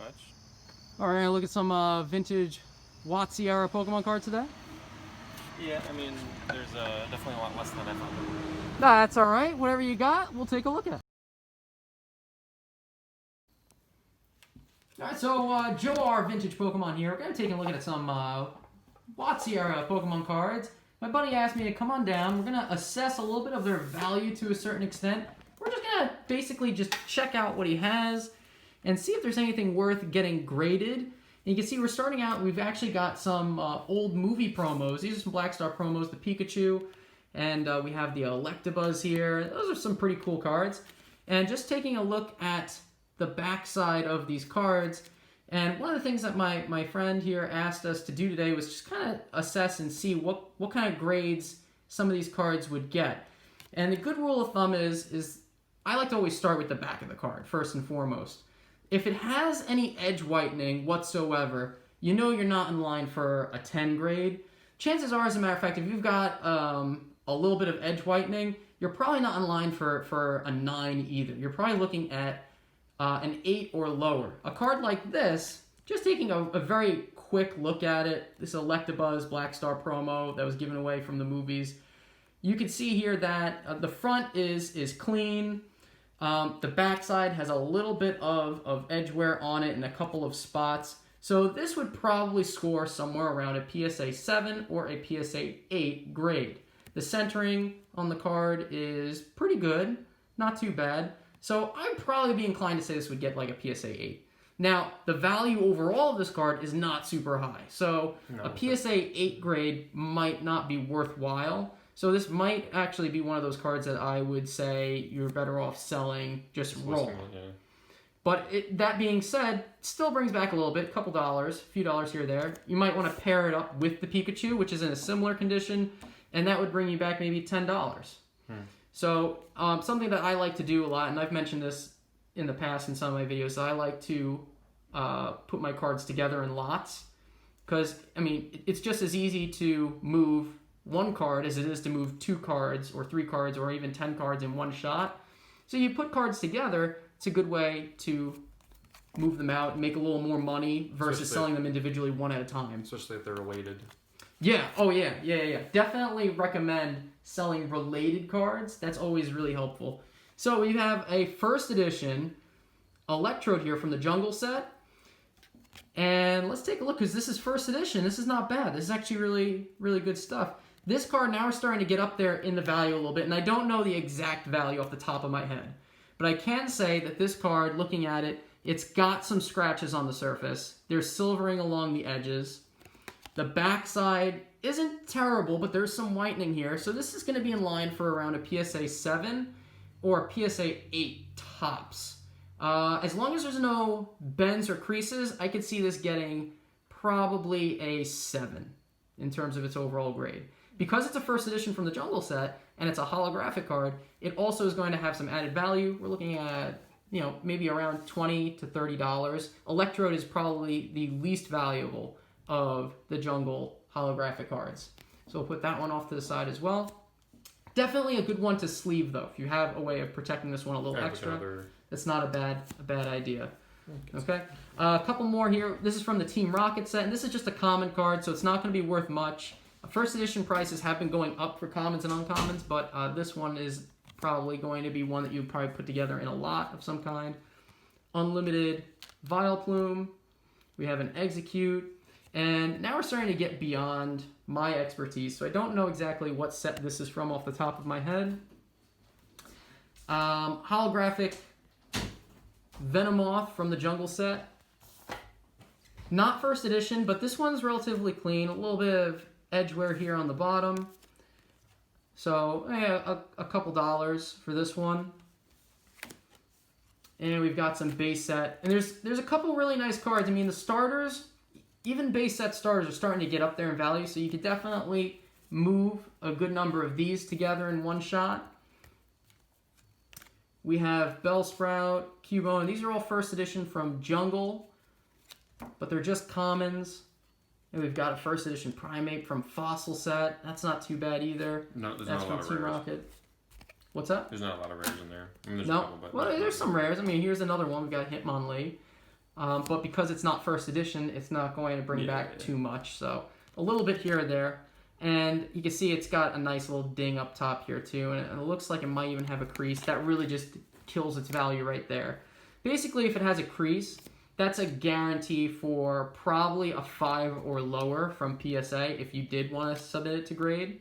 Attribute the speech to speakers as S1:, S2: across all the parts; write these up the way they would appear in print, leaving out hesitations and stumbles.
S1: much.
S2: All right, look at some vintage WotC era Pokemon cards today.
S1: Yeah, I mean, there's definitely a lot less than I thought there would be.
S2: That's all right. Whatever you got, we'll take a look at. All right, so Joe R. Vintage Pokemon here. We're going to take a look at some WotC era Pokemon cards. My buddy asked me to come on down. We're going to assess a little bit of their value to a certain extent. We're just going to basically just check out what he has and see if there's anything worth getting graded. And you can see we're starting out, we've actually got some old movie promos. These are some Black Star promos, the Pikachu, and we have the Electabuzz here. Those are some pretty cool cards. And just taking a look at the backside of these cards, and one of the things that my friend here asked us to do today was just kind of assess and see what kind of grades some of these cards would get. And the good rule of thumb is I like to always start with the back of the card, first and foremost. If it has any edge whitening whatsoever, you know you're not in line for a 10 grade. Chances are, as a matter of fact, if you've got a little bit of edge whitening, you're probably not in line for a 9 either. You're probably looking at an 8 or lower. A card like this, just taking a very quick look at it, this Electabuzz Black Star promo that was given away from the movies, you can see here that the front is clean. The backside has a little bit of edge wear on it in a couple of spots. So this would probably score somewhere around a PSA 7 or a PSA 8 grade. The centering on the card is pretty good, not too bad. So I'd probably be inclined to say this would get like a PSA 8. Now, the value overall of this card is not super high. So a PSA 8 grade might not be worthwhile. So this might actually be one of those cards that I would say you're better off selling just raw. But that being said, still brings back a little bit, a couple dollars, a few dollars here or there. You might want to pair it up with the Pikachu, which is in a similar condition, and that would bring you back maybe $10. So something that I like to do a lot, and I've mentioned this in the past in some of my videos, I like to put my cards together in lots. Because, I mean, it's just as easy to move one card as it is to move 2 cards or 3 cards or even 10 cards in one shot. So you put cards together, it's a good way to move them out and make a little more money versus selling them individually one at a time.
S1: Especially if they're related.
S2: Yeah, oh yeah. Definitely recommend selling related cards. That's always really helpful. So we have a first edition Electrode here from the Jungle set. And let's take a look, because this is first edition. This is not bad. This is actually really, really good stuff. This card now is starting to get up there in the value a little bit, and I don't know the exact value off the top of my head. But I can say that this card, looking at it, it's got some scratches on the surface. There's silvering along the edges. The backside isn't terrible, but there's some whitening here. So this is going to be in line for around a PSA 7 or a PSA 8 tops. As long as there's no bends or creases, I could see this getting probably a 7 in terms of its overall grade. Because it's a first edition from the Jungle set, and it's a holographic card, it also is going to have some added value. We're looking at, maybe around $20 to $30. Electrode is probably the least valuable of the Jungle holographic cards. So we'll put that one off to the side as well. Definitely a good one to sleeve, though. If you have a way of protecting this one a little extra, it's not a bad idea. Okay, a couple more here. This is from the Team Rocket set, and this is just a common card, so it's not going to be worth much. First edition prices have been going up for commons and uncommons, but this one is probably going to be one that you probably put together in a lot of some kind. Unlimited Vileplume. We have an Execute. And now we're starting to get beyond my expertise, so I don't know exactly what set this is from off the top of my head. Holographic Venomoth from the Jungle set. Not first edition, but this one's relatively clean. A little bit of edge wear here on the bottom. So yeah, a couple dollars for this one. And we've got some base set. And there's a couple really nice cards. I mean, the starters, even base set starters, are starting to get up there in value, so you could definitely move a good number of these together in one shot. We have Bellsprout, Cubone. These are all first edition from Jungle, but they're just commons. And we've got a first edition Primeape from Fossil set. That's not too bad either.
S1: No, there's
S2: That's
S1: not a lot
S2: from
S1: of
S2: Team
S1: rares.
S2: Rocket. What's that?
S1: There's not a lot of rares in there. I mean, there's
S2: No.
S1: a couple, but
S2: Well, there's some rares. I mean, here's another one. We've got Hitmonlee. But because it's not first edition, it's not going to bring back too much. So a little bit here or there. And you can see it's got a nice little ding up top here too. And it looks like it might even have a crease. That really just kills its value right there. Basically, if it has a crease, that's a guarantee for probably a 5 or lower from PSA if you did want to submit it to grade.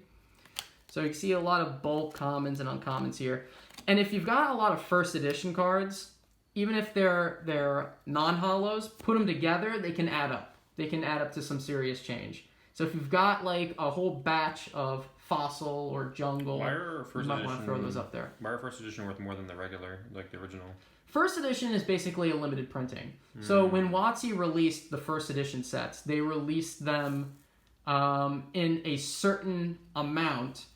S2: So you can see a lot of bulk commons and uncommons here. And if you've got a lot of first edition cards, even if they're non-holos, put them together, they can add up. They can add up to some serious change. So if you've got like a whole batch of Fossil or Jungle, you might want to throw those up there.
S3: Why are first edition worth more than the regular, like the original?
S2: First edition is basically a limited printing. So when WotC released the first edition sets, they released them in a certain amount,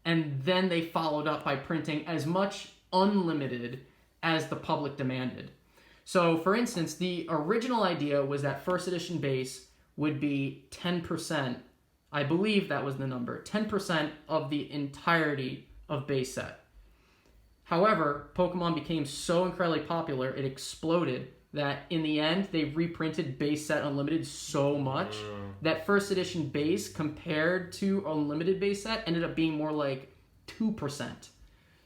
S2: and then they followed up by printing as much unlimited as the public demanded. So for instance, the original idea was that first edition base would be 10%, I believe that was the number, 10% of the entirety of base set. However, Pokemon became so incredibly popular, it exploded, that in the end, they reprinted base set Unlimited so much that first edition base compared to Unlimited base set ended up being more like 2%.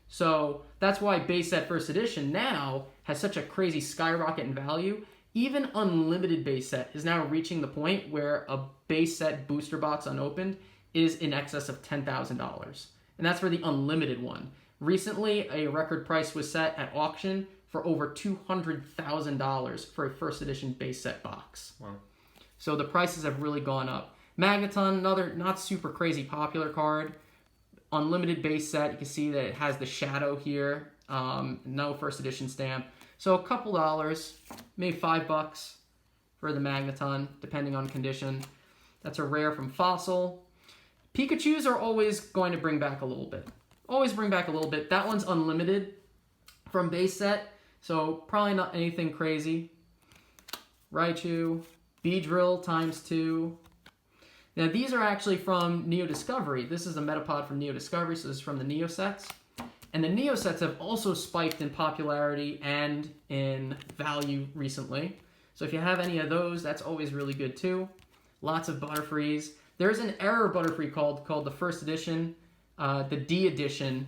S2: So that's why base set first edition now has such a crazy skyrocket in value. Even Unlimited base set is now reaching the point where a base set booster box unopened is in excess of $10,000. And that's for the Unlimited one. Recently, a record price was set at auction for over $200,000 for a first edition base set box.
S3: Wow.
S2: So the prices have really gone up. Magneton, another not super crazy popular card. Unlimited base set, you can see that it has the shadow here. No first edition stamp. So a couple dollars, maybe $5 for the Magneton, depending on condition. That's a rare from Fossil. Pikachus are always going to bring back a little bit. Always bring back a little bit. That one's unlimited from base set, so probably not anything crazy. Raichu, Beedrill ×2. Now these are actually from Neo Discovery. This is a Metapod from Neo Discovery, so this is from the Neo sets. And the Neo sets have also spiked in popularity and in value recently. So if you have any of those, that's always really good too. Lots of Butterfrees. There's an error Butterfree called the first edition, the D edition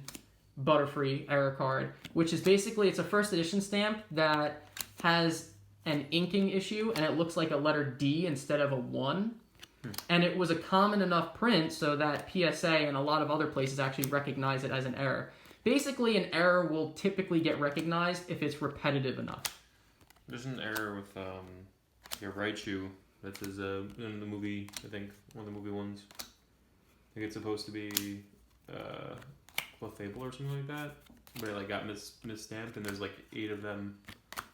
S2: Butterfree error card, which is basically, it's a first edition stamp that has an inking issue and it looks like a letter D instead of a 1. And it was a common enough print so that PSA and a lot of other places actually recognize it as an error. Basically, an error will typically get recognized if it's repetitive enough.
S3: There's an error with your Raichu that is in the movie, I think, one of the movie ones. I think it's supposed to be Clefable or something like that, but it like got misstamped and there's like 8 of them.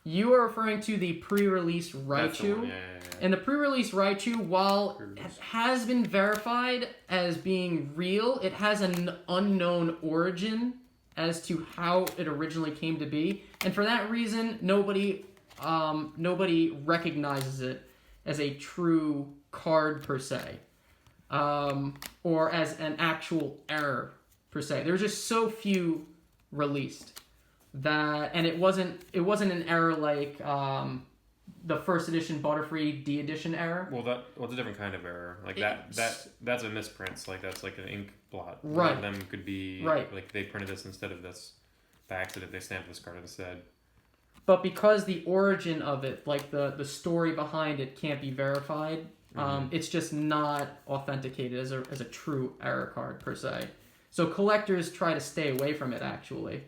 S2: You are referring to the pre-release Raichu.
S3: Yeah.
S2: And the pre-release Raichu, while it has been verified as being real, it has an unknown origin as to how it originally came to be. And for that reason, nobody recognizes it as a true card per se, or as an actual error per se. There's just so few released that, and it wasn't an error like the first edition Butterfree D edition error.
S3: Well, it's a different kind of error. Like that's a misprint. Like that's like an ink blot.
S2: Right.
S3: One of them could be like they printed this instead of this by accident. They stamped this card instead. But
S2: because the origin of it, like the story behind it, can't be verified, it's just not authenticated as a true error card per se. So collectors try to stay away from it actually.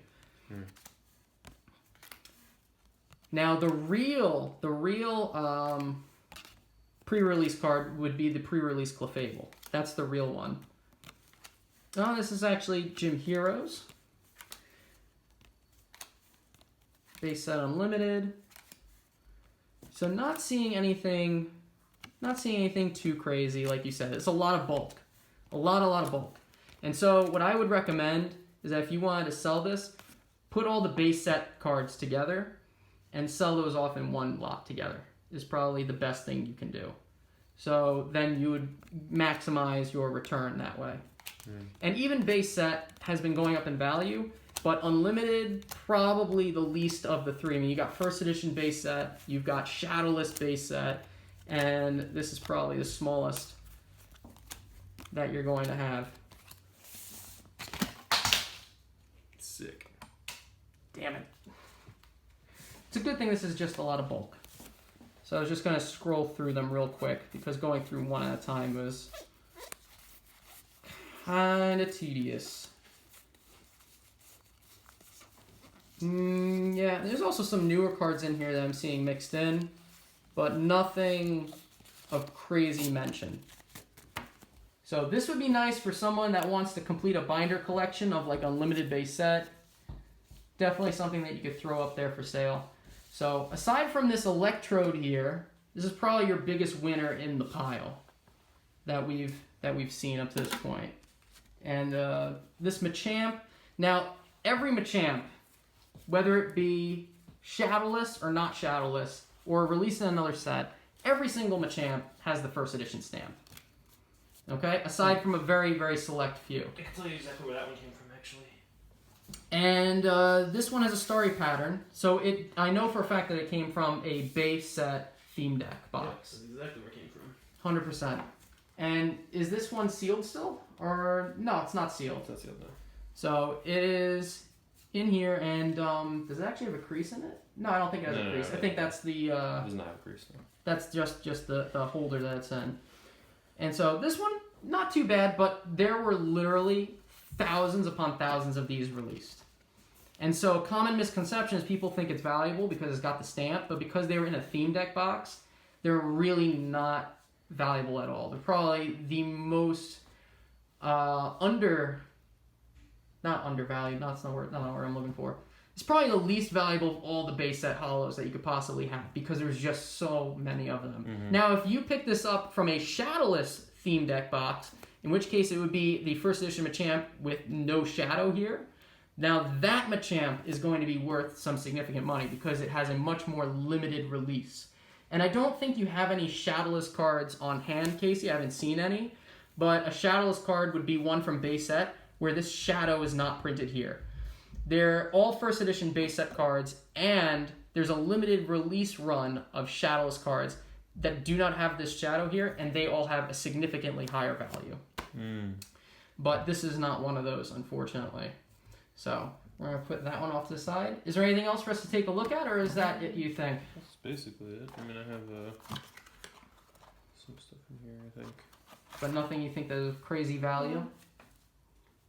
S2: Now the real pre-release card would be the pre-release Clefable. That's the real one. Oh, this is actually Gym Heroes. Base set unlimited. So not seeing anything too crazy, like you said. It's a lot of bulk. A lot of bulk. And so what I would recommend is that if you wanted to sell this, put all the base set cards together and sell those off in one lot together is probably the best thing you can do. So then you would maximize your return that way. And even base set has been going up in value But Unlimited, probably the least of the three. I mean, you got first edition base set, you've got Shadowless base set, and this is probably the smallest that you're going to have.
S3: Sick.
S2: Damn it. It's a good thing this is just a lot of bulk. So I was just going to scroll through them real quick because going through one at a time was kind of tedious. Yeah, there's also some newer cards in here that I'm seeing mixed in, but nothing of crazy mention. So this would be nice for someone that wants to complete a binder collection of like Unlimited base set. Definitely something that you could throw up there for sale. So aside from this Electrode here, this is probably your biggest winner in the pile that we've seen up to this point. And this Machamp, now every Machamp, whether it be Shadowless or not Shadowless, or released in another set, every single Machamp has the first edition stamp. Okay? Aside from a very, very select few.
S1: I can tell you exactly where that one came from, actually.
S2: And this one has a starry pattern, so I know for a fact that it came from a base set theme deck box.
S1: Yeah, that's exactly where it came from.
S2: 100%. And is this one sealed still? Or, no, it's not sealed.
S3: That's the other.
S2: So it is in here, and does it actually have a crease in it? No, I don't think it has a crease. I think that's the...
S3: It does not have a crease, no.
S2: That's just the holder that it's in. And so this one, not too bad, but there were literally thousands upon thousands of these released. And so common misconception is people think it's valuable because it's got the stamp, but because they were in a theme deck box, they're really not valuable at all. They're probably the most not undervalued, that's not the word I'm looking for. It's probably the least valuable of all the base set hollows that you could possibly have because there's just so many of them.
S3: Mm-hmm.
S2: Now, if you pick this up from a Shadowless theme deck box, in which case it would be the first edition Machamp with no shadow here, now that Machamp is going to be worth some significant money because it has a much more limited release. And I don't think you have any Shadowless cards on hand, Casey. I haven't seen any. But a Shadowless card would be one from base set where this shadow is not printed here. They're all first edition base set cards, and there's a limited release run of Shadowless cards that do not have this shadow here, and they all have a significantly higher value. But this is not one of those, unfortunately. So we're going to put that one off to the side. Is there anything else for us to take a look at, or is that it, you think?
S3: That's basically it. I mean, I have some stuff in here, I think.
S2: But nothing you think that is of crazy value?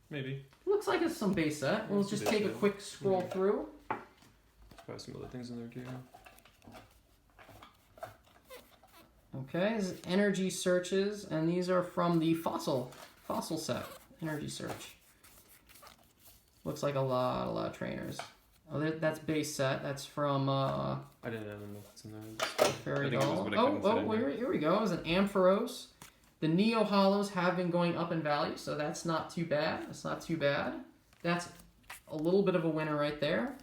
S3: Maybe.
S2: Looks like it's some base set. We'll
S3: It's
S2: just
S3: base
S2: take a
S3: set.
S2: quick scroll through.
S3: Probably some other things in there too.
S2: Okay, this is energy searches, and these are from the fossil set. Energy search. Looks like a lot of trainers. Oh, that's base set. That's from
S3: I don't know what's in there.
S2: Fairy
S3: I think it was
S2: Doll.
S3: what I couldn't fit in here.
S2: Here we go. It's an Ampharos. The Neo Hollows have been going up in value, so that's not too bad. That's not too bad. That's a little bit of a winner right there.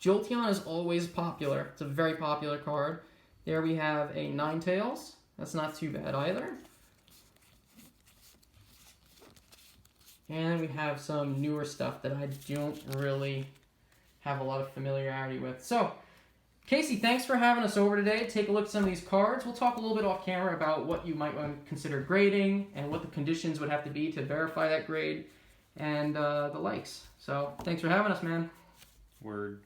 S2: Jolteon is always popular. It's a very popular card. There we have a Ninetales. That's not too bad either. And we have some newer stuff that I don't really have a lot of familiarity with. So, Casey, thanks for having us over today. Take a look at some of these cards. We'll talk a little bit off camera about what you might want to consider grading and what the conditions would have to be to verify that grade and the likes. So, thanks for having us, man.
S3: Word.